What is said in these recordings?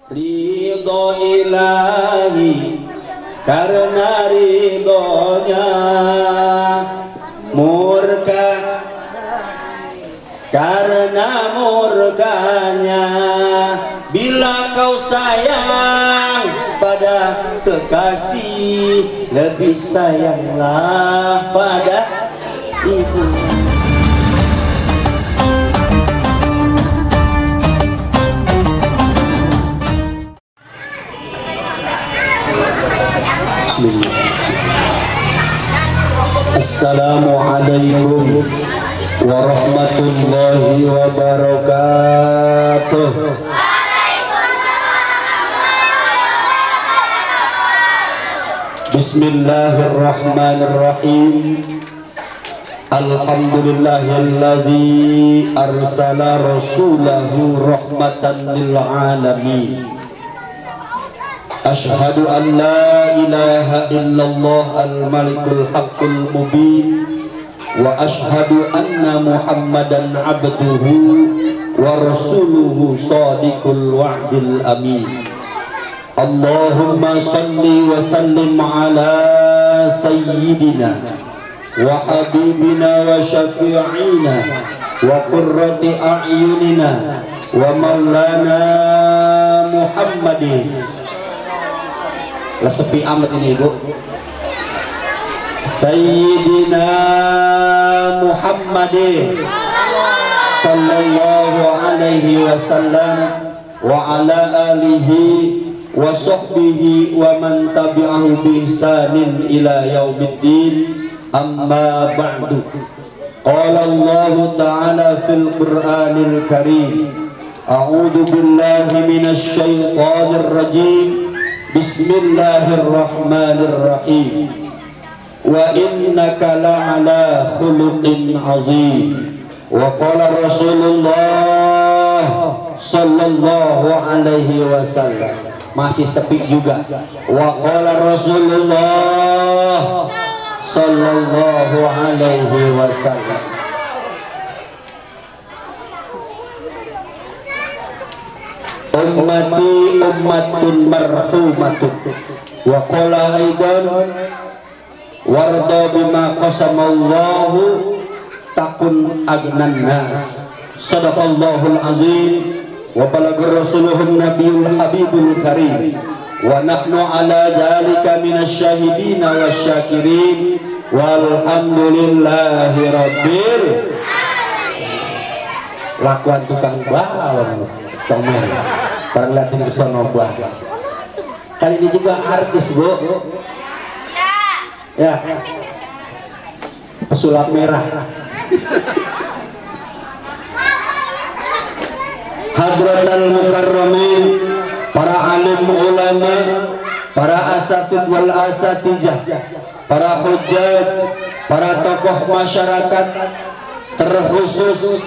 Ridho ilahi karena ridhonya, murka karena murkanya. Bila kau sayang pada kekasih, lebih sayanglah pada ibu. Assalamualaikum warahmatullahi wabarakatuh. Bismillahirrahmanirrahim. Alhamdulillahilladzi arsala rasulahu rahmatan lil alamin. Ashhadu an la ilaha illallah al-malikul haqqul mubin, wa ashhadu anna muhammadan abduhu wa rasuluhu sadiqul wa'dil amin. Allahumma salli wa sallim ala sayyidina wa habibina wa syafi'ina wa qurrati a'yunina wa maulana Muhammadin. Lah sepi amat ini ibu. Sayyidina Muhammadin sallallahu alaihi wasallam wa ala alihi wa sahbihi wa man tabi'ahu bi ihsanin ila yaumiddin. Amma ba'du. Qala Allah ta'ala fil Qur'anil Karim, a'udzu billahi minasy syaithanir rajim. Bismillahirrahmanirrahim. Wa innaka la'ala khuluqin azim. Wa qala Rasulullah sallallahu alaihi wasallam. Masih sepi juga. Wa qala Rasulullah sallallahu alaihi wasallam. Ummati ummatun marhumatun. Wa qala aidan warda bima qasamallahu takun agnan nas. Sadaqallahul azim wa balagar rasuluhun nabiyul habibul karim. Wa nahnu ala dhalika minasy syahidina wasyakirin. Walhamdulillahi rabbil lakuan tukang balon tomer barang latin kesono buah. Kali ini juga artis bu ya, pesulap merah. Hadratal mukarramin, para alim ulama, para asatid wal asatijah, para hujjaj, para tokoh masyarakat, terkhusus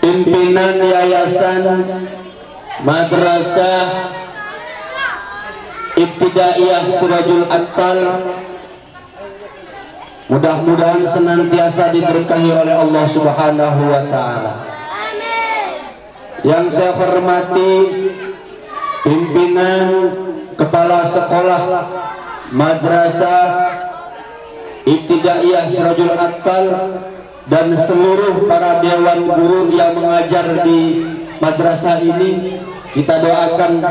pimpinan yayasan Madrasah Ibtidaiyah Sirajul Atfal, mudah-mudahan senantiasa diberkahi oleh Allah Subhanahu wa taala. Yang saya hormati pimpinan kepala sekolah Madrasah Ibtidaiyah Sirajul Atfal dan seluruh para dewan guru yang mengajar di madrasah ini, kita doakan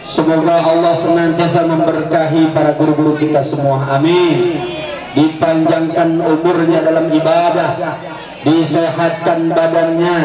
semoga Allah senantiasa memberkahi para guru-guru kita semua, amin. Dipanjangkan umurnya dalam ibadah, disehatkan badannya,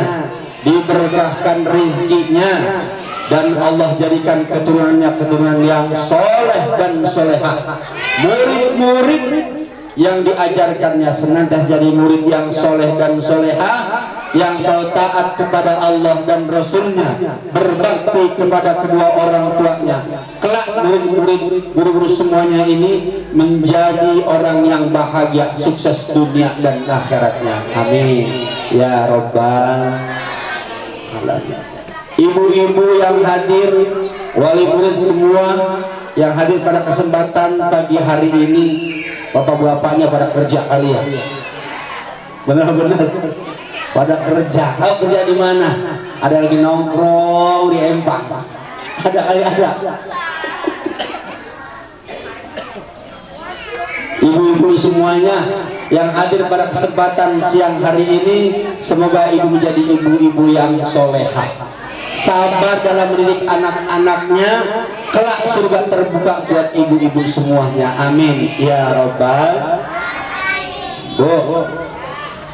diberkahkan rezekinya, dan Allah jadikan keturunannya keturunan yang soleh dan solehah. Murid-murid yang diajarkannya senantiasa jadi murid yang soleh dan solehah, yang selalu taat kepada Allah dan Rasulnya, berbakti kepada kedua orang tuanya. Kelak murid-murid guru-guru semuanya ini menjadi orang yang bahagia, sukses dunia dan akhiratnya, amin ya rabbal alamin. Ibu-ibu yang hadir, wali murid semua yang hadir pada kesempatan pagi hari ini, bapak-bapaknya pada kerja kali ya, benar-benar pada kerja. Oh, kerja di mana? Ada lagi nongkrong di Empang. Ada kali ada. Ibu-ibu semuanya yang hadir pada kesempatan siang hari ini, semoga ibu menjadi ibu-ibu yang solehah, sabar dalam mendidik anak-anaknya, kelak surga terbuka buat ibu-ibu semuanya. Amin ya robbal. Bu,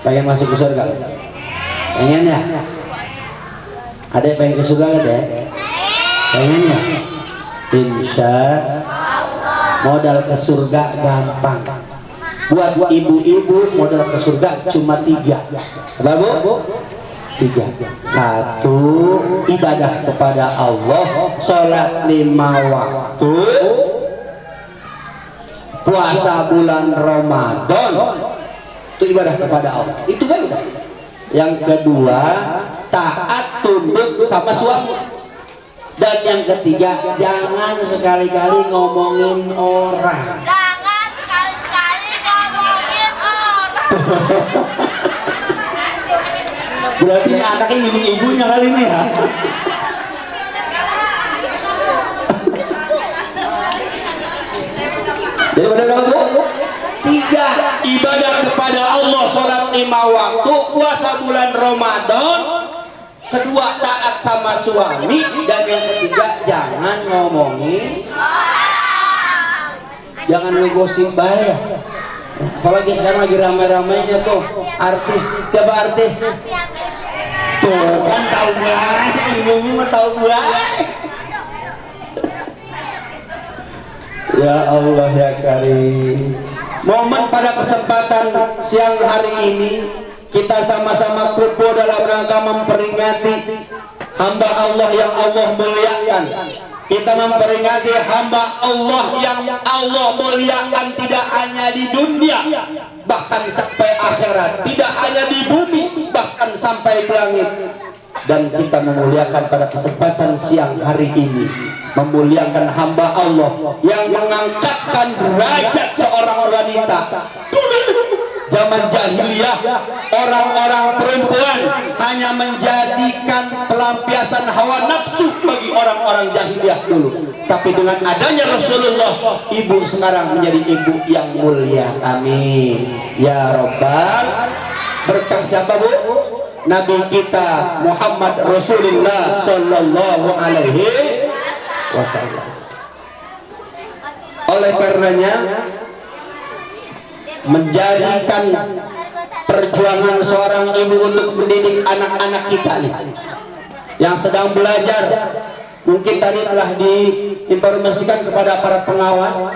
pengen masuk ke surga? Pengen ya? Ada yang pengen ke surga ada? Pengen ya? Insya modal ke surga gampang. Buat ibu-ibu modal ke surga cuma 3. Apa bu? 3. 1, ibadah kepada Allah, sholat 5 waktu, puasa bulan Ramadan, itu ibadah kepada Allah. Itu kan udah. Yang kedua, taat tunduk sama suami. Dan yang ketiga, jangan sekali-kali ngomongin orang. Jangan sekali-sekali ngomongin orang. Berarti anaknya nyinggung ibunya kali ini ya. Jadi benar bu? 3, ibadah kepada Allah, sholat 5 waktu, puasa bulan Ramadan. Kedua, taat sama suami. Dan yang ketiga, jangan ngomongin, jangan ngegosip bahaya. Apalagi sekarang lagi ramai-ramainya tuh artis. Siapa artis? Tuh kan tahu banget, ibu mah tahu banget. Ya Allah ya Karim. Momen pada kesempatan siang hari ini, kita sama-sama kumpul dalam rangka memperingati hamba Allah yang Allah muliakan. Kita memperingati hamba Allah yang Allah muliakan tidak hanya di dunia, bahkan sampai akhirat, tidak hanya di bumi, bahkan sampai di langit. Dan kita memuliakan pada kesempatan siang hari ini, memuliakan hamba Allah yang mengangkatkan derajat seorang wanita. Zaman jahiliyah, orang-orang perempuan hanya menjadikan pelampiasan hawa nafsu bagi orang-orang jahiliyah dulu. Tapi dengan adanya Rasulullah, ibu sekarang menjadi ibu yang mulia. Amin ya robbal. Berkah siapa bu? Nabi kita Muhammad Rasulullah Sallallahu Alaihi Wasallam. Oleh karenanya, menjadikan perjuangan seorang ibu untuk mendidik anak-anak kita nih yang sedang belajar, mungkin tadi telah diinformasikan kepada para pengawas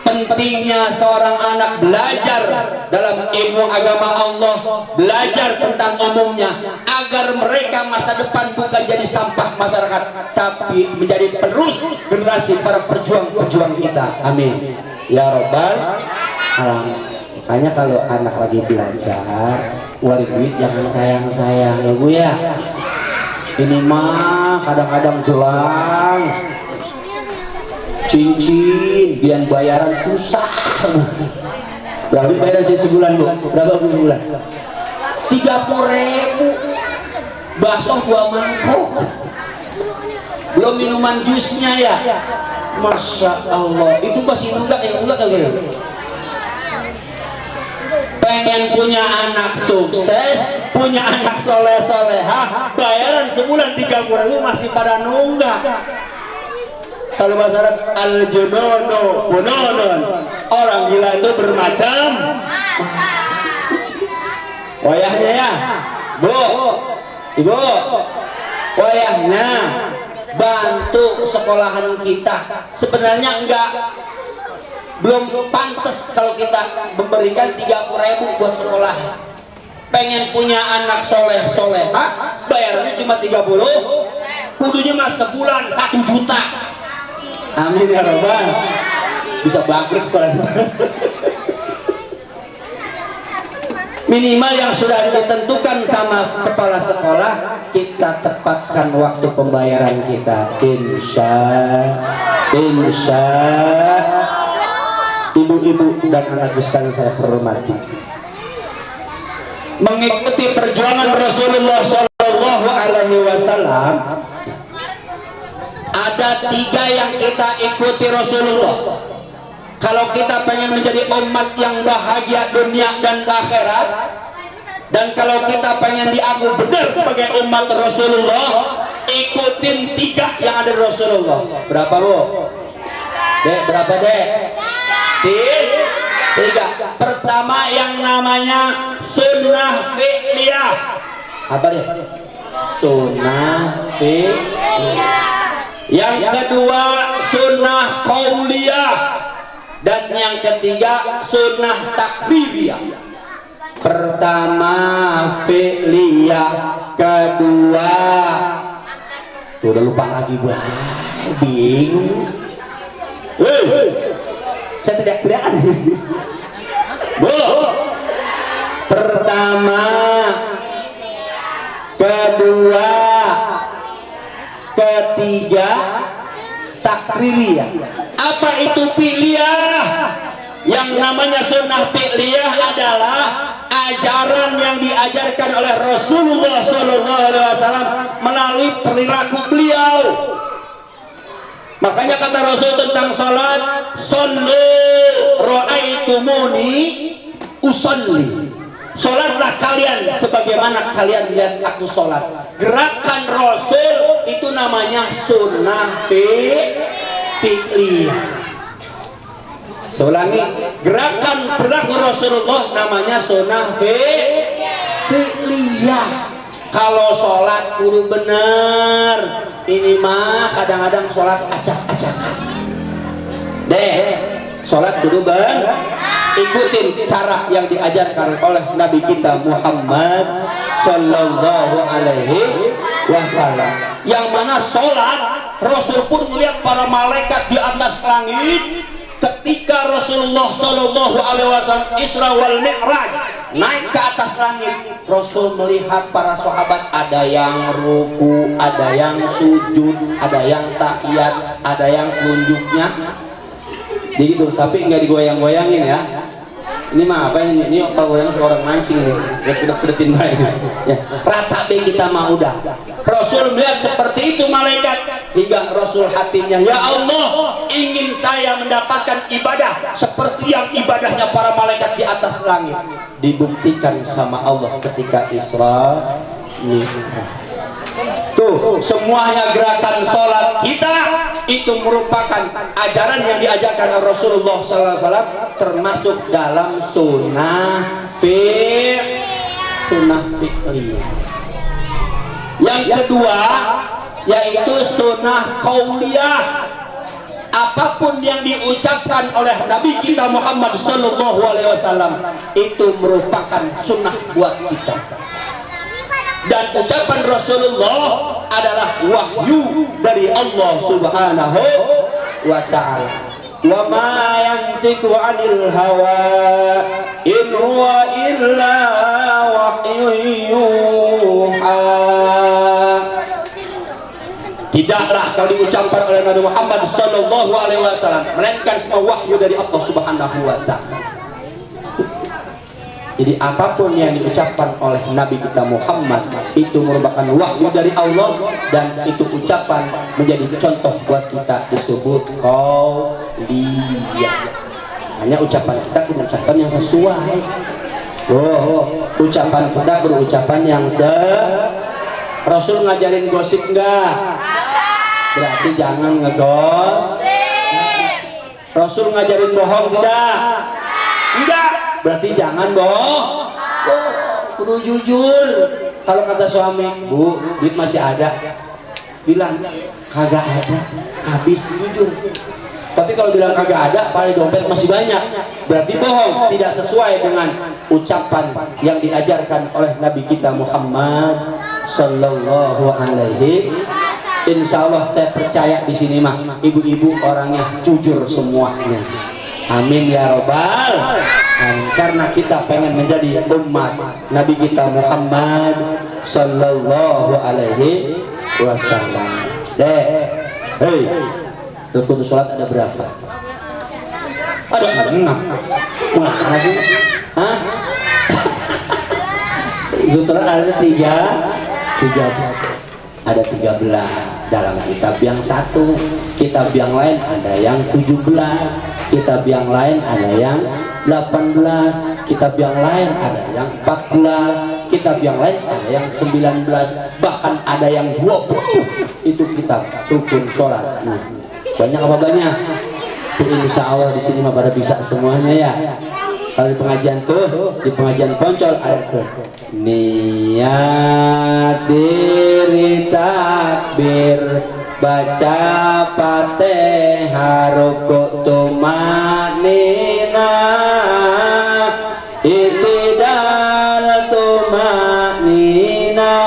pentingnya seorang anak belajar dalam ilmu agama Allah, belajar tentang umumnya, agar mereka masa depan bukan jadi sampah masyarakat, tapi menjadi penerus generasi para pejuang-pejuang kita. Amin ya robbal alamin. Makanya kalau anak lagi belajar, ngeluarin duit jangan sayang-sayang ya bu ya. Ini mah kadang-kadang tulang, cincin, biar bayaran susah. Berapa bayaran sebulan bu? Berapa bulan? 30.000. Bakso 2 mangkok. Belum minuman jusnya ya. Masya Allah. Itu masih nunggak ya, nunggak kagak? Pengen punya anak sukses, punya anak soleh-solehah, bayaran sebulan 30.000 masih pada nunggak. Kalau masyarakat al-junono bunonon, orang gila itu bermacam wayahnya ya bu, ibu, wayahnya bantu sekolahan kita. Sebenarnya belum pantas kalau kita memberikan 30.000 buat sekolah. Pengen punya anak soleh-solehah, bayarannya cuma 30, kudunya mah sebulan 1 juta. Amin ya robbal. Bisa bangkrut sekolah. Minimal yang sudah ditentukan sama kepala sekolah, kita tepatkan waktu pembayaran kita. Insya ibu-ibu dan anak sekalian saya hormati, mengikuti perjuangan Rasulullah SAW Sallallahu Alaihi Wasallam ada 3 yang kita ikuti Rasulullah. Kalau kita pengen menjadi umat yang bahagia dunia dan akhirat, dan kalau kita pengen diaku benar sebagai umat Rasulullah, ikutin 3 yang ada di Rasulullah. Berapa Bu? Dek, berapa Dek? 3. Pertama yang namanya sunnah fi'liyah. Apa Dek? Sunnah fi'liyah. Yang kedua sunnah qauliyah. Dan yang ketiga sunnah takririyah. Pertama fi'liyah, kedua tuh udah lupa lagi Bu. Bingung. Saya tidak kelihatan. Bu. Pertama, kedua, ketiga takririyah. Apa itu fi'liyah? Yang namanya sunnah fi'liyah adalah ajaran yang diajarkan oleh Rasulullah SAW melalui perilaku beliau. Makanya kata Rasul tentang salat, "Shollu ra'aitumuni usolli." Salatlah kalian sebagaimana kalian lihat aku salat. Gerakan Rasul itu namanya sunnah fi'liyah. Saya ulangi, gerakan perilaku Rasulullah namanya sunnah fi'liyah. Kalau sholat kudu bener. Ini mah kadang-kadang sholat acak-acakan. Sholat kudu bener. Ikutin cara yang diajarkan oleh Nabi kita Muhammad Sallallahu Alaihi Wasallam. Yang mana sholat, Rasul pun melihat para malaikat di atas langit. Ketika Rasulullah Sallallahu Alaihi Wasallam Isra wal Mi'raj naik ke atas langit, Rasul melihat para sahabat, ada yang ruku, ada yang sujud, ada yang tahiyat, ada yang telunjuknya gitu, tapi nggak digoyang-goyangin ya. Ini mah apa ini? Ini kalau goyang seorang mancing nih, udah kedetin baik ya. Rata be kita mah udah. Rasul melihat seperti itu malaikat, hingga Rasul hatinya, ya Allah, ingin saya mendapatkan ibadah seperti yang ibadahnya para malaikat di atas langit. Dibuktikan sama Allah ketika Isra Mi'raj. Tuh, semuanya gerakan sholat kita itu merupakan ajaran yang diajarkan oleh Rasulullah SAW, termasuk dalam sunnah fi'liyah. Yang kedua yaitu sunnah qauliyah. Apapun yang diucapkan oleh Nabi kita Muhammad SAW itu merupakan sunnah buat kita. Dan ucapan Rasulullah adalah wahyu dari Allah Subhanahu wa ta'ala. Wa ma yantiqu 'anil hawa in huwa illa wahyun yuha. Tidaklah kalau diucapkan oleh Nabi Muhammad Sallallahu Alaihi Wasallam melainkan semua wahyu dari Allah Subhanahu wa ta'ala. Jadi apapun yang diucapkan oleh Nabi kita Muhammad itu merupakan wahyu dari Allah, dan itu ucapan menjadi contoh buat kita, disebut qauliyah. Hanya ucapan kita ucapan yang sesuai. Ucapan kita berucapan yang Rasul ngajarin gosip enggak? Berarti jangan ngegosip. Rasul ngajarin bohong tidak? Enggak. Berarti jangan bohong. Kudu jujur. Kalau kata suami, Bu, duit masih ada, bilang kagak ada, habis, jujur. Tapi kalau bilang kagak ada, paling dompet masih banyak, berarti bohong, tidak sesuai dengan ucapan yang diajarkan oleh Nabi kita Muhammad Sallallahu Alaihi. Insya Allah saya percaya di sini mah ibu-ibu orangnya jujur semuanya. Amin ya robbal alamin. Karena kita pengen menjadi umat Nabi kita Muhammad Sallallahu Alaihi Wasallam. Hei, rukun sholat ada berapa? Ada 6. Mana sih? Hah? Rukun sholat ada 3. Ada 13 dalam kitab yang satu, kitab yang lain ada yang 17, kitab yang lain ada yang 18, kitab yang lain ada yang 14, kitab yang lain ada yang 19, bahkan ada yang 20. Itu kitab rukun sholat. Nah, banyak apa banyak? Tuh insya Allah di sini mah pada bisa semuanya ya. Kalau di pengajian tuh, di pengajian Poncol ada tuh niat diri takbir baca Fatihah rukuk tumanina itidal tumanina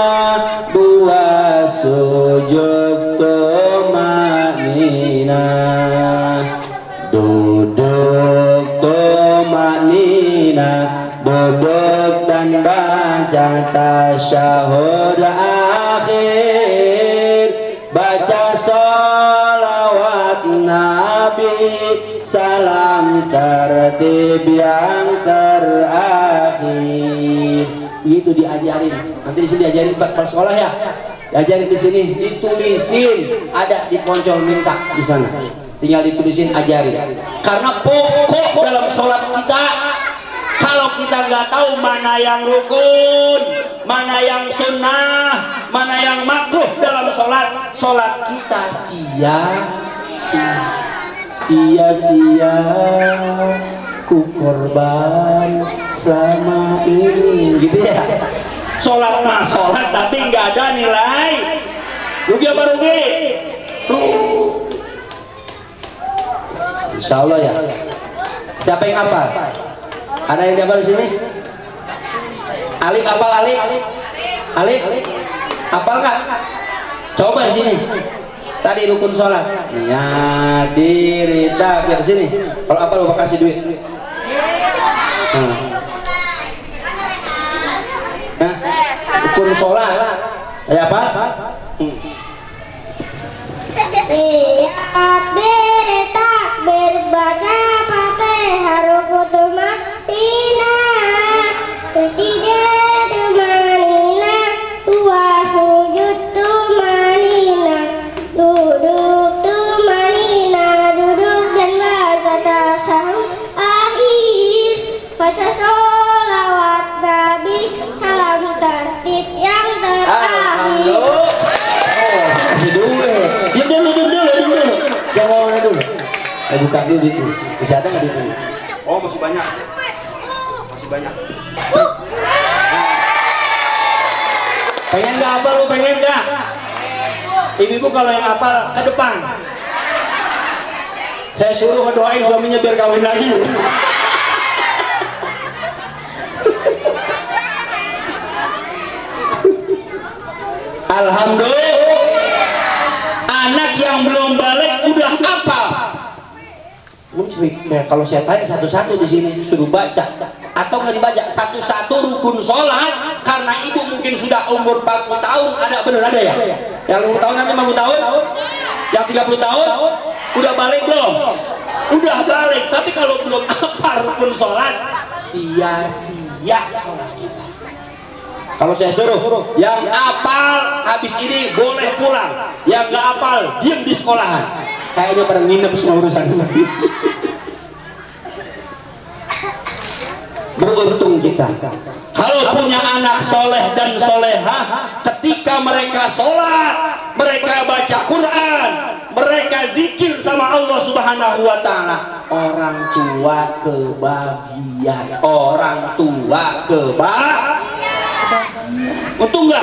dua sujud tumanina duduk tumanina duduk dan baca tasyahud akhir baca sholawat nabi salam tertib yang terakhir. Begitu diajarin. Nanti di sini diajarin pas sekolah ya. Diajarin di sini, ditulisin, ada di Poncol minta di sana. Tinggal ditulisin, ajarin. Karena pokok dalam sholat kita, kalau kita nggak tahu mana yang rukun, mana yang sunnah, mana yang makruh dalam sholat, sholat kita sia-sia ku korban selama ini, gitu ya. Sholat mah sholat tapi nggak ada nilai. Rugi apa rugi? Rugi. Insya Allah ya. Siapa yang hafal? Ada yang hafal di sini? Alif hafal Alif? Alif? Hafal nggak? Coba di sini. Tadi rukun sholat. Niat diri takbir sini. Kalau hafal bapak kasih duit. Rukun sholat. Ada apa? Niat diri takbir baca Fatihah rukuk tumanina tidak tumanina dua sujud tumanina duduk tumanina duduk dan baca tasyahud akhir baca sholawat nabi salam tertib yang terakhir. Kasih dulu. Diam dulu. Jangan ngomong dulu. Buka dulu duitnya. Masih ada nggak duitnya? Oh masih banyak. Masih banyak. Pengen nggak hafal lu? Pengen nggak? Ibu-ibu kalau yang hafal ke depan. Saya suruh ngedoain suaminya biar kawin lagi. Alhamdulillah. Anak yang belum balik udah hafal. Kalau saya tanya satu-satu di sini suruh baca atau nggak dibaca satu-satu rukun sholat, karena ibu mungkin sudah umur 40 tahun, ada bener ada ya? Yang 50 tahun nanti 50 tahun, yang 30 tahun udah balik belum? Udah balik, tapi kalau belum hafal rukun sholat, sia-sia sholat kita. Kalau saya suruh, yang hafal habis ini boleh pulang, yang nggak hafal diam di sekolahan. Kayaknya pada nginep semua urusan. Beruntung kita kalau punya anak soleh dan soleha, ketika mereka sholat, mereka baca Quran, mereka zikir sama Allah Subhanahu wa Ta'ala, orang tua kebahagiaan. Orang tua kebahagiaan. Untung nggak?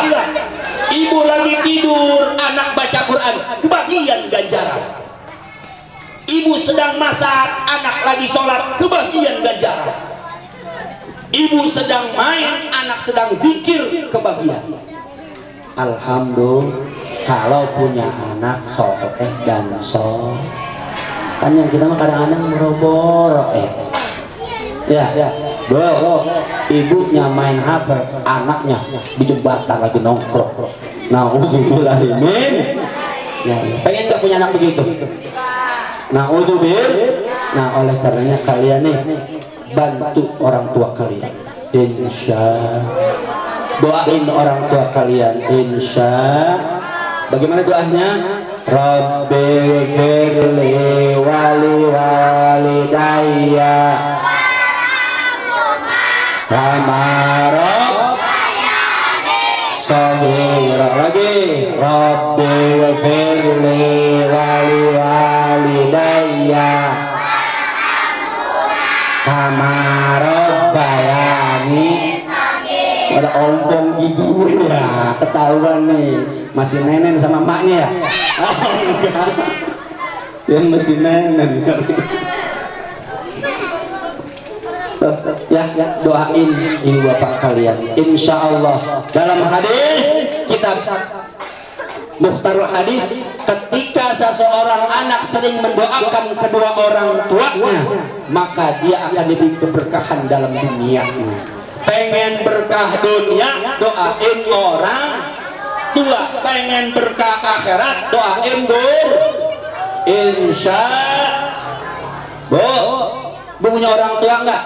Ibu lagi tidur, anak baca Quran, kebagian ganjaran. Ibu sedang masak, anak lagi sholat, kebagian ganjaran. Ibu sedang main, anak sedang zikir, kebagian. Alhamdulillah kalau punya anak soleh dan soleh. Kan yang kita mah kadang-kadang merobor ya ibunya main HP, anaknya di jembatan lagi nongkrong. Nauzubillahimin. Ya, pengen nggak punya anak begitu? Nauzubillah. Nah, oleh karenanya kalian nih bantu orang tua kalian. Insya Doain orang tua kalian, insya. Bagaimana doanya? Rabbi firli wali walidayya kama sabira. Lagi Rabbi firli wali walidayya kama rabbayani. Ada ompong giginya ya, ketahuan nih masih nenen sama maknya ya. Oh, enggak, dia masih nenen. Ya, doain ibu bapak kalian. Insya Allah dalam hadis kitab Mukhtarul Hadis, ketika seseorang anak sering mendoakan kedua orang tuanya, maka dia akan lebih keberkahan dalam dunianya. Pengen berkah dunia, doain orang tua. Pengen berkah akhirat, doain dur. Insya Bu punya orang tua enggak?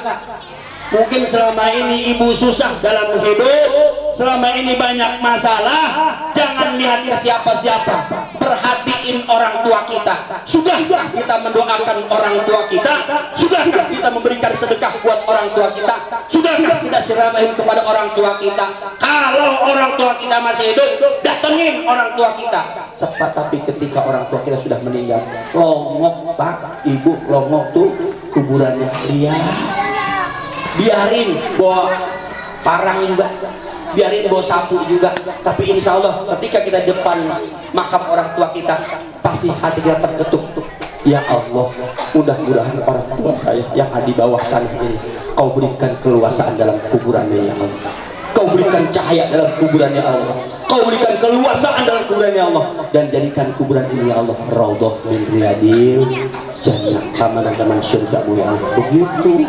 Mungkin selama ini ibu susah dalam hidup, selama ini banyak masalah. Jangan lihat ke siapa-siapa, perhatiin orang tua kita. Sudahkah kita mendoakan orang tua kita? Sudahkah kita memberikan sedekah buat orang tua kita? Sudahkah kita silaturahim kepada orang tua kita? Kalau orang tua kita masih hidup, datengin orang tua kita. Tapi ketika orang tua kita sudah meninggal, longok pak, ibu longok tuh kuburannya dia. Biarin bawa parang juga, biarin bawa sapu juga, tapi insya Allah ketika kita depan makam orang tua kita, pasti hati kita terketuk. Ya Allah, mudah-mudahan orang tua saya yang ada di bawah tanah ini Kau berikan keluasaan dalam kuburannya ya Allah. Kau berikan cahaya dalam kuburannya Allah. Kau berikan keluasaan dalam kuburannya Allah, dan jadikan kuburan ini ya Allah raudhah min riyadil jannah, taman-taman surgamu ya Allah. Begitu.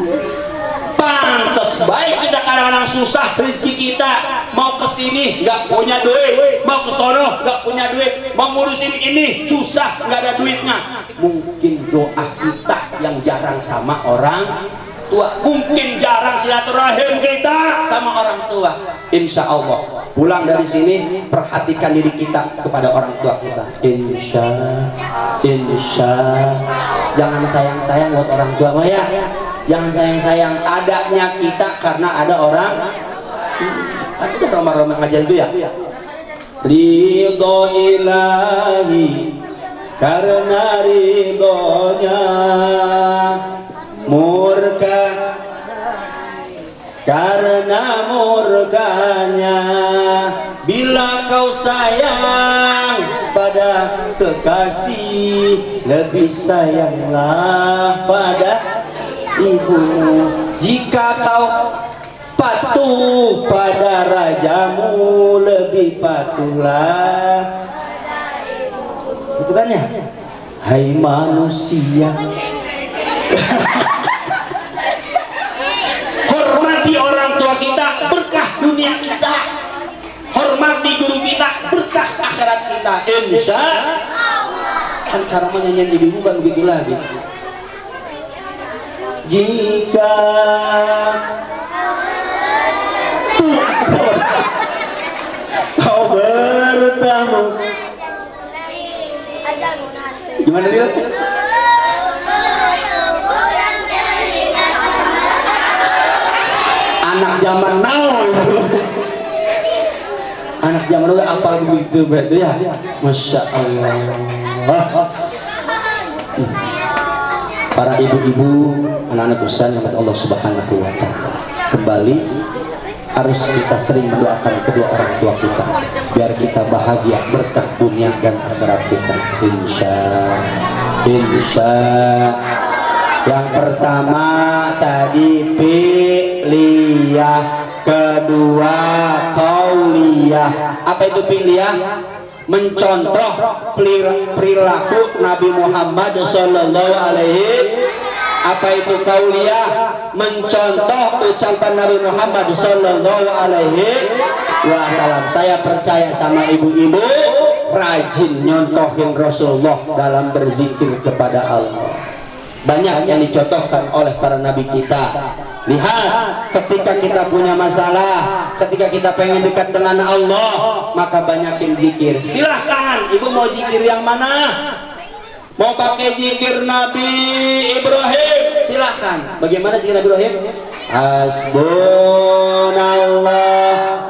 Pantes baik kita kadang-kadang susah rezeki kita, mau ke sini nggak punya duit, mau ke sono nggak punya duit, mau ngurusin ini susah nggak ada duitnya. Mungkin doa kita yang jarang sama orang tua, mungkin jarang silaturahim kita sama orang tua. Insya Allah pulang dari sini perhatikan diri kita kepada orang tua kita. Insya jangan sayang-sayang buat orang tua mah ya. Jangan sayang-sayang, adanya kita karena ada orang. Ada Roma-Roma ngajarin itu ya. Ridho ilahi karena ridhonya, murka karena murkanya. Bila kau sayang pada kekasih, lebih sayanglah pada ibu. Jika kau patuh pada rajamu, lebih patuhlah. Itu kan ya? Hai manusia, hormati orang tua kita, berkah dunia kita. Hormati guru kita, berkah akhirat kita. Insya Allah. Kan karena nyanyian ibu kan begitu lagi. Jika kau bertemu, gimana dia? Anak zaman now itu. Anak zaman udah apal begitu berarti ya. Masya Allah. Para ibu-ibu, anak-anak besar yang Allah Subhanahu wa Ta'ala, kembali harus kita sering mendoakan kedua orang tua kita biar kita bahagia, berkah dunia dan akhirat kita. Insya. Yang pertama tadi fi'liyah, kedua qauliyah. Apa itu fi'liyah? Mencontoh perilaku Nabi Muhammad Sallallahu Alaihi. Apa itu qauliyah? Mencontoh ucapan Nabi Muhammad Sallallahu Alaihi Wasallam. Saya percaya sama ibu-ibu rajin nyontohin Rasulullah dalam berzikir kepada Allah. Banyak yang dicontohkan oleh para nabi kita. Lihat ketika kita punya masalah, ketika kita pengen dekat dengan Allah, maka banyakin zikir. Silahkan, ibu mau zikir yang mana? Mau pakai zikir Nabi Ibrahim, silahkan. Bagaimana zikir Nabi Ibrahim? Hasbunallah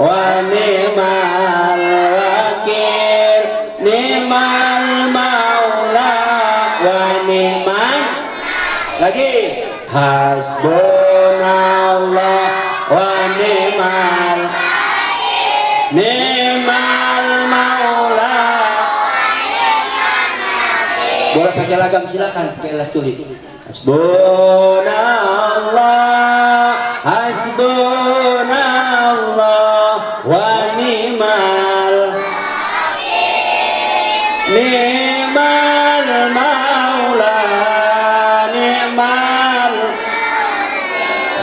wa ni'mal wakil, ni'mal maula wa ni'mal. Lagi. Hasbunallah wa ni'mal maula. Boleh pakai lagam, silakan pakai elas tulis. Hasbunallah, hasbunallah wa ni'mal maula, ni'mal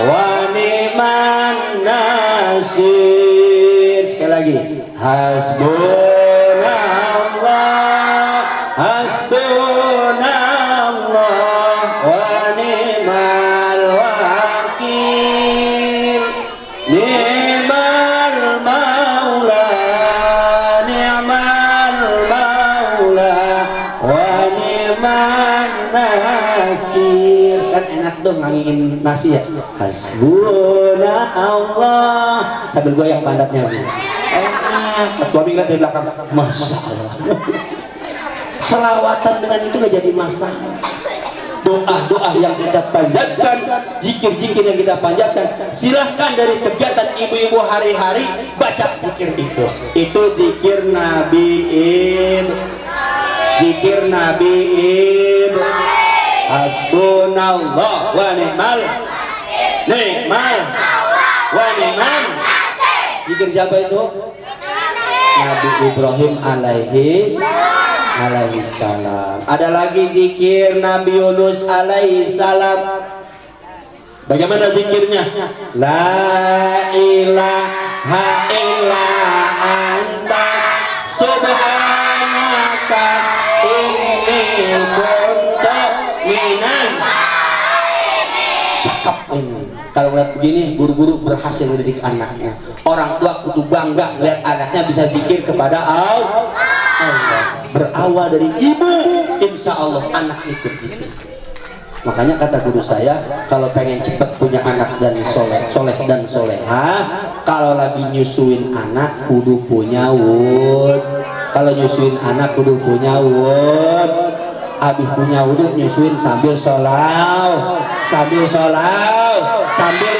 wa ni'man nasir. Sekali lagi. Hasbunallah, hasbunallah wa ni'mal wakil, ni'mal maula, ni'mal maula wa ni'man nasir. Kan enak dong ngangiin nasi ya. Hasbunallah sambil goyang pandatnya lagi. Enak. Suami lihat dari belakang, Masya Allah. Selawatan dengan itu gak jadi masalah. Doa-doa yang kita panjatkan, zikir-zikir yang kita panjatkan, silahkan dari kegiatan ibu-ibu hari-hari baca zikir itu. Itu zikir Nabi zikir Nabi Hasbunallah wa ni'mal wa ni'mal. Zikir siapa itu? Nabi Ibrahim alaihi salam. Ada lagi zikir Nabi Yunus alaihi salam. Bagaimana zikirnya? La ilaha illa anta subhanaka inni kuntu minan. Cakep ini. Kalau ngeliat begini, guru-guru berhasil mendidik anaknya. Orang tua kudu bangga lihat anaknya bisa zikir kepada Allah. Berawal dari ibu, insya Allah anak ikut zikir. Makanya kata guru saya, kalau pengen cepat punya anak dan soleh dan soleha, kalau lagi nyusuin anak kudu punya wud. Kalau nyusuin anak kudu punya wud. Abis punya wudhu nyusuin sambil sholat, sambil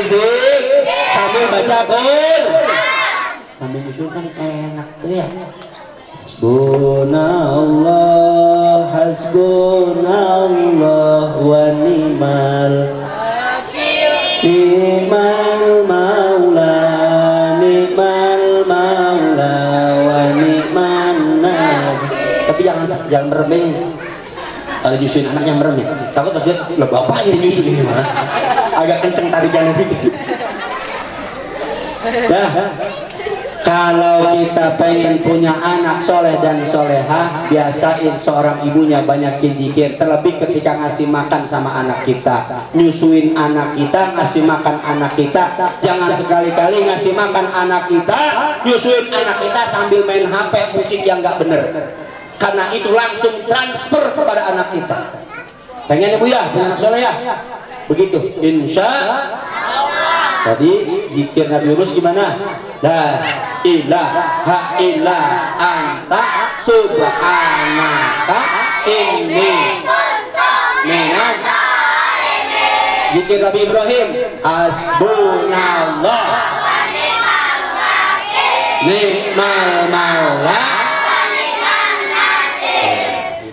zik, sambil baca Qur'an, sambil nyusuin kan enak tuh ya. Hasbunallah wa ni'mal maula, ni'mal maula wa ni'man nasir. Tapi jangan meremeh. Kalau nyusuin anaknya merem ya, takut pas lihat, lah bapak ini nyusuin ini mana? Agak kenceng tarikannya gitu. Nah, kalau kita pengen punya anak soleh dan soleha, biasain seorang ibunya banyakin zikir. Terlebih ketika ngasih makan sama anak kita, nyusuin anak kita, ngasih makan anak kita. Jangan sekali-kali ngasih makan anak kita, nyusuin anak kita sambil main HP musik yang nggak bener. Karena itu langsung transfer kepada anak kita. Pengen ibu ya, punya anak soleh ya? Begitu, insya Allah. Tadi zikir Nabi Yunus gimana? La ilaha illa anta subhanaka inni minaz zalimin. Zikir Nabi Ibrahim, hasbunallah wa ni'mal wakil, ni'mal maula.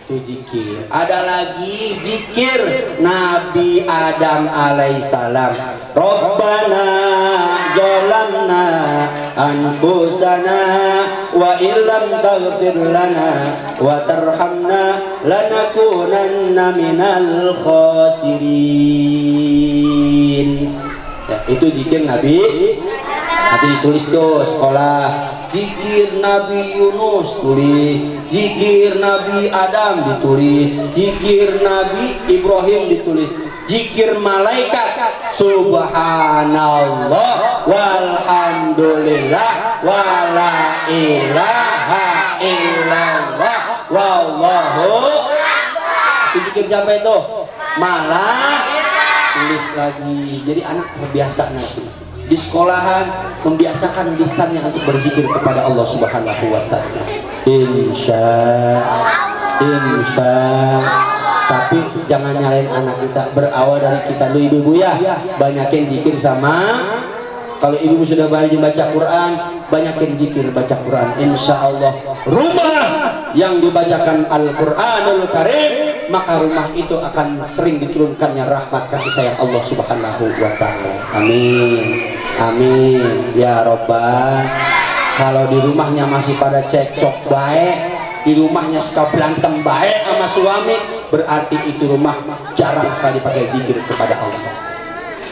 Itu zikir. Ada lagi zikir Nabi Adam alaihissalam. Rabbana zalamna anfusana wa illam taghfir lana wa tarhamna lanakunanna minal khasirin. Ya, itu zikir Nabi. Nanti ditulis tuh sekolah. Zikir Nabi Yunus tulis, zikir Nabi Adam ditulis, zikir Nabi Ibrahim ditulis. Zikir malaikat subhanallah walhamdulillah wala ilaha illallah wallahu. Zikir siapa itu? Malah tulis lagi. Jadi anak terbiasa nanti di sekolahan membiasakan lisannya untuk berzikir kepada Allah Subhanahu wa taala. Insya tapi jangan nyalain anak kita, berawal dari kita dulu ibu-ibu ya. Banyakin zikir sama, kalau ibu sudah banyak baca Quran, banyakin zikir baca Quran. Insya Allah rumah yang dibacakan Al-Quranul Karim, maka rumah itu akan sering diturunkannya rahmat kasih sayang Allah Subhanahu wa taala. Amin. Amin ya Rabbal. Kalau di rumahnya masih pada cekcok baik, di rumahnya suka berantem baik sama suami, berarti itu rumah jarang sekali pakai zikir kepada Allah.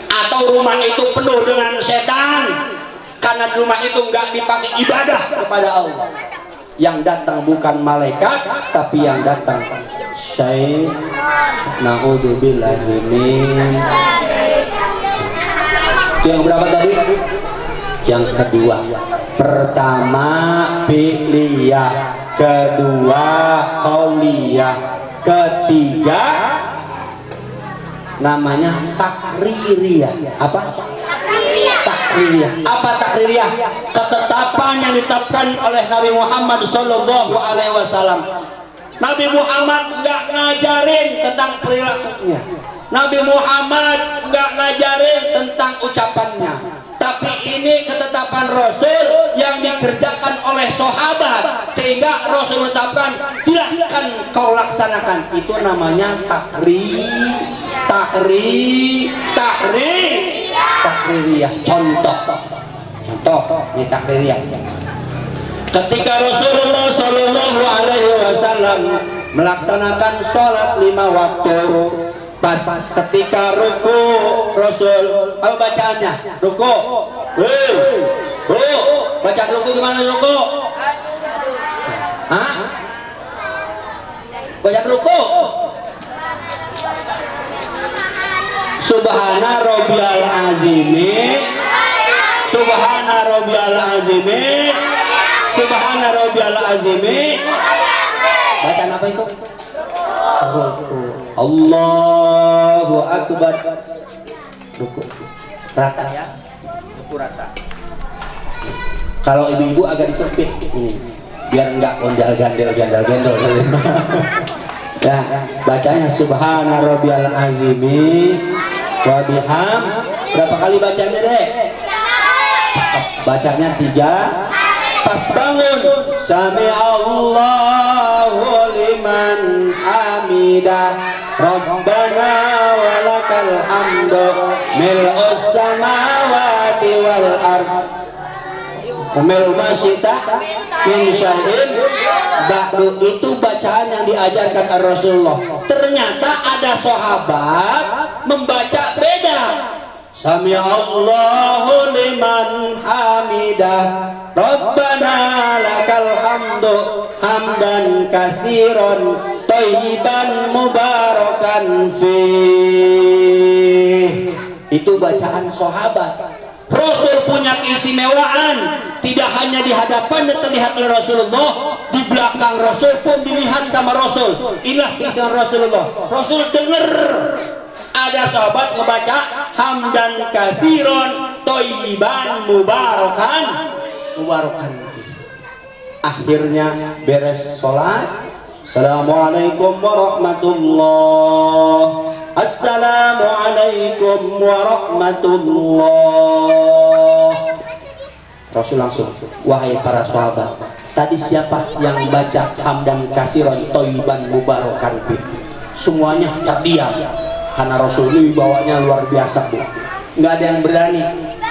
Atau rumah itu penuh dengan setan, karena rumah itu nggak dipakai ibadah kepada Allah. Yang datang bukan malaikat, tapi yang datang syaitan. Naudzubillahi min. Yang berapa tadi? Yang kedua. Pertama fi'liyah, kedua qauliyah, ketiga namanya takririyah. Apa? Takririyah. Apa takririyah? Ketetapan yang ditetapkan oleh Nabi Muhammad sallallahu alaihi wasallam. Nabi Muhammad nggak ngajarin tentang perilakunya. Nabi Muhammad nggak ngajarin tentang ucapannya. Tapi ini ketetapan Rasul yang dikerjakan oleh sahabat, sehingga Rasul menetapkan silahkan kau laksanakan. Itu namanya takririyah. Contoh ini takririyah. Ketika Rasulullah Shallallahu Alaihi Wasallam melaksanakan sholat 5 waktu, pas ketika ruku Rasul apa bacaannya? Ruku, baca ruku gimana ruku? Hah? Baca ruku? Subhana Rabbiyal Azimi, Subhana Rabbiyal Azimi, Subhana Rabbiyal Azimi. Bacaan apa itu? Ruku. Allahu Akbar. Ruku rata ya, ruku rata. Kalau ibu-ibu agak dikepit ini biar enggak ondal-gandel. Ya, bacanya Subhana Rabbiyal Azimi wa biham. Berapa kali bacanya deh? Cakep. Bacanya 3. Pas bangun sami Allahu liman hamidah Rabbana walakal hamdu mil'us samawati wal ardh umil masyita min syai'in ba'du. Itu bacaan yang diajarkan Rasulullah. Ternyata ada sahabat membaca beda. Sami Allahu liman hamidah Rabbana lakal hamdu hamdan katsiran thayyiban mubarakan fih. Itu bacaan sahabat. Rasul punya keistimewaan, tidak hanya di hadapan dan terlihat oleh Rasulullah, di belakang Rasul pun dilihat sama Rasul. Inilah keistimewaan Rasulullah. Rasul dengar ada sahabat ngebaca hamdan katsiran thayyiban mubarakan. Akhirnya beres sholat, assalamualaikum warahmatullah, assalamualaikum warahmatullah. Rasul langsung, wahai para sahabat, tadi siapa yang baca hamdan katsiran thayyiban mubarakan fi? Semuanya terdiam karena Rasul ini bawanya luar biasa, Bu. Nggak ada yang berani.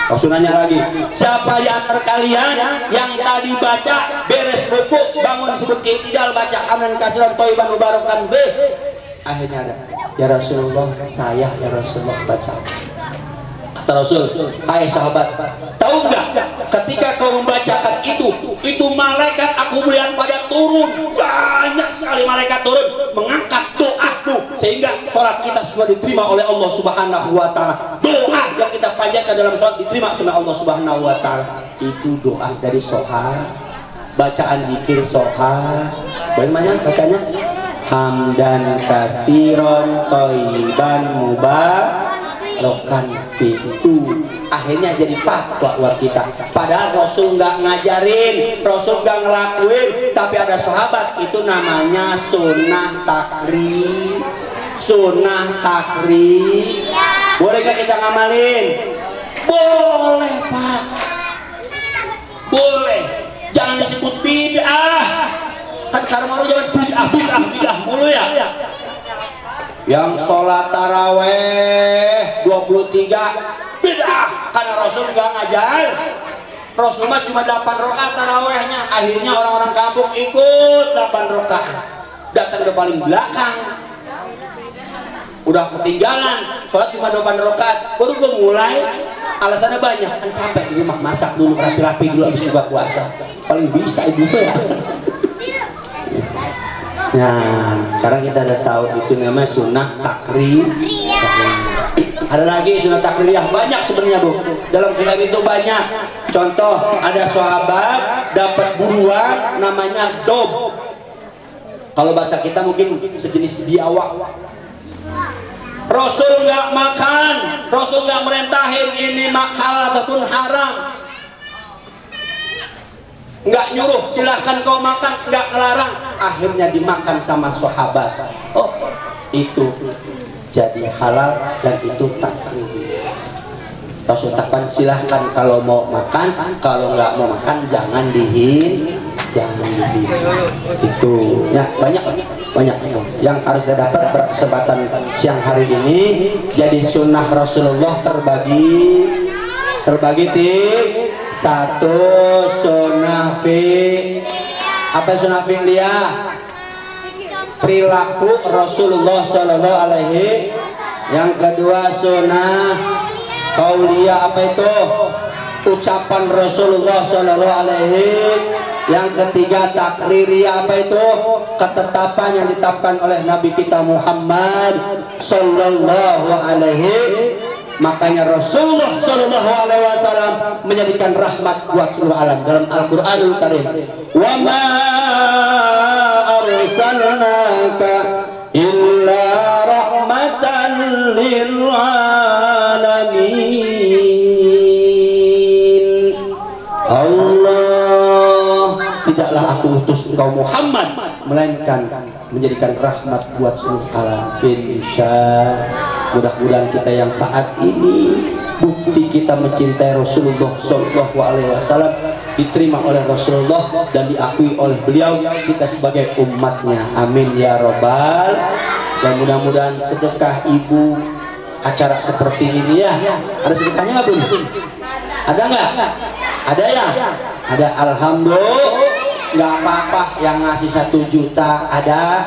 Rasul nanya lagi, siapa di antara kalian yang tadi baca beres ruku bangun sebut i'tidal baca hamdan katsiran thayyiban mubarakan fi? Akhirnya ada, ya Rasulullah, saya ya Rasulullah baca. Kata Rasul, hai sahabat, tahu nggak ketika kau membacakan itu malaikat aku melihat pada turun, banyak sekali malaikat turun mengangkat doamu sehingga sholat kita semua diterima oleh Allah Subhanahu wa Ta'ala. Doa yang kita panjatkan dalam sholat diterima oleh Allah Subhanahu wa Ta'ala. Itu doa dari soha, bacaan zikir soha. Bagaimana bacanya? Hamdan kasiron toiban mubarakan fitu. Akhirnya jadi fatwa buat kita. Padahal Rasul nggak ngajarin, Rasul nggak ngelakuin, tapi ada sahabat. Itu namanya sunnah takri. Sunnah takri. Boleh nggak kita ngamalin? Boleh Pak. Boleh. Jangan disebut bid'ah. Kan karena jangan bid'ah mulu ya. Yang sholat taraweh 23 bid'ah, karena Rasul nggak ngajar. Rasul mah cuma 8 rakaat tarawehnya. Akhirnya orang-orang kampung ikut 8 rakaat. Datang ke paling belakang, udah ketinggalan. Sholat cuma 8 rakaat. Baru gue mulai. Alasannya banyak, kan capek di rumah, masak dulu rapi-rapi dulu habis buka puasa. Paling bisa ibu ya. Nah, sekarang kita udah tahu itu namanya sunnah takrir. Ada lagi sunnah takriyah, banyak sebenarnya Bu. Dalam kitab itu banyak. Contoh, ada sahabat dapat buruan namanya dob. Kalau bahasa kita mungkin sejenis biawak. Rasul nggak makan, Rasul nggak merintahin ini halal ataupun haram. Nggak nyuruh silahkan kau makan, nggak ngelarang. Akhirnya dimakan sama sahabat. Oh, itu jadi halal dan itu takrir. Rasul takkan silahkan kalau mau makan, kalau nggak mau makan jangan jangan itu ya. Banyak yang harus saya dapat berkesempatan siang hari ini. Jadi sunnah Rasulullah terbagi satu sunnah apa sunnah fi'liyah, perilaku Rasulullah Shallallahu Alaihi. Yang kedua sunnah qauliyah, apa itu? Ucapan Rasulullah Shallallahu Alaihi. Yang ketiga takririyah, apa itu? Ketetapan yang ditetapkan oleh Nabi kita Muhammad Shallallahu Alaihi. Makanya Rasulullah Shallallahu Alaihi Wasallam menjadikan rahmat buat seluruh alam dalam Al-Quranul Karim. Wa ma arsalnaka illa rahmatan lil alamin. Allah, tidaklah aku utus engkau Muhammad melainkan menjadikan rahmat buat seluruh alam. Mudah-mudahan kita yang saat ini bukti kita mencintai Rasulullah Shallallahu Alaihi Wasallam diterima oleh Rasulullah dan diakui oleh beliau kita sebagai umatnya. Amin ya robbal. Dan mudah-mudahan sedekah ibu acara seperti ini ya. Ada sedekahnya nggak Bu? Ada nggak? Ada ya? Ada. Alhamdulillah. Nggak apa-apa yang ngasih 1 juta ada.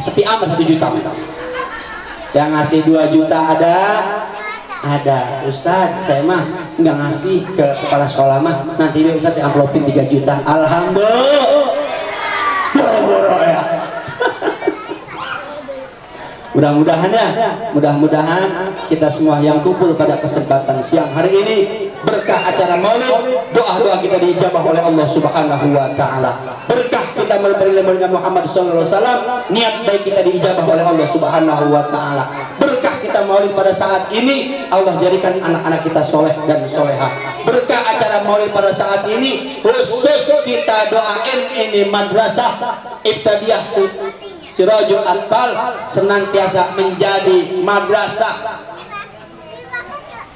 Sepi amat 1 juta. Yang ngasih 2 juta ada. Ustadz saya mah nggak ngasih ke kepala sekolah mah, nanti Ustadz saya amplopin 3 juta. Alhamdulillah. Boro-boro ya. Mudah-mudahan kita semua yang kumpul pada kesempatan siang hari ini berkah acara maulid, doa-doa kita diijabah oleh Allah Subhanahu wa Ta'ala. Berkah kita melebari Muhammad sallallahu alaihi wasallam, niat baik kita diijabah oleh Allah Subhanahu wa Ta'ala. Berkah kita maulid pada saat ini, Allah jadikan anak-anak kita soleh dan soleha. Berkah acara maulid pada saat ini, khusus kita doain ini madrasah Ibtida'iyah Sirajul Atfal senantiasa menjadi madrasah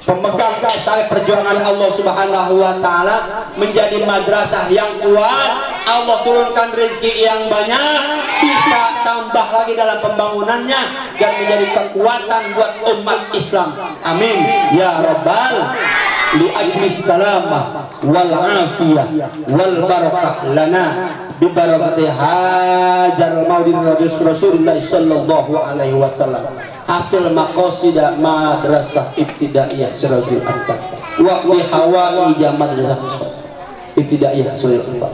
pemegang estafet perjuangan Allah Subhanahu wa Ta'ala, menjadi madrasah yang kuat. Allah turunkan rezeki yang banyak, bisa tambah lagi dalam pembangunannya dan menjadi kekuatan buat umat Islam. Amin ya rabbal li ajlis salamah wal afiyah wal barakah lana bi barakati hajar maulid Rasulullah sallallahu alaihi wasallam. Hasil maqasida madrasah ibtidaiyah Sirajul Atfal wa bi hawaija madrasah ibtidaiyah Sirajul Atfal.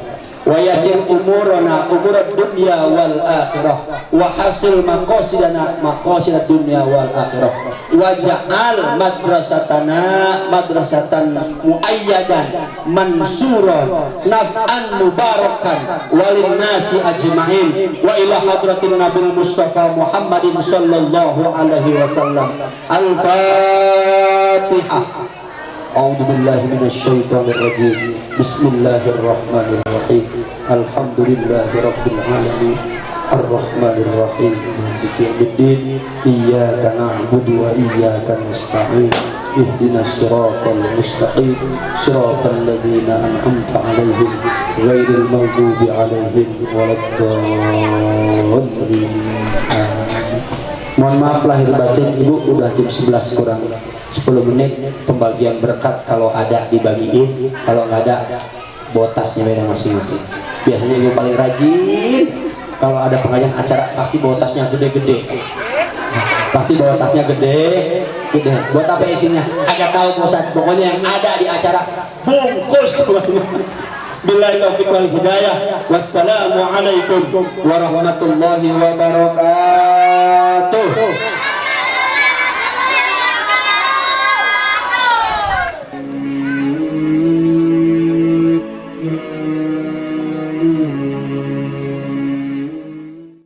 wa yassir umurana umurad dunya wal akhirah wa hasil maqasidana maqasidad dunya wal akhirah waj'al madrasatana madrasatan muayyadan mansuran naf'an mubarakan walin nasi ajma'in wa ila hadratin nabil mustafa Muhammadin sallallahu alaihi wasallam. Al-Fatihah. A'udzu billahi minasyaitonir rajim. Bismillahirrahmanirrahim. Alhamdulillahirabbil alamin. Ar-Rahmanir Rahim. Maliki yaumiddin. Iyyaka na'budu wa iyyaka nasta'in. Ihdinas siratal mustaqim. Siratal ladzina an'amta 'alaihim ghairil maghdubi 'alaihim waladdallin. Mohon maaf lahir batin, Ibu udah jam 11 kurang 10 menit. Pembagian berkat kalau ada dibagiin, kalau nggak ada bawa tasnya beda masing-masing. Biasanya Ibu paling rajin kalau ada pengajian acara pasti bawa tasnya gede-gede. Pasti bawa tasnya gede. Buat apa isinya? Agak tahu Ustaz. Pokoknya yang ada di acara bungkus semuanya. Billahi taufiq wal hidayah. Wassalamualaikum warahmatullahi wabarakatuh.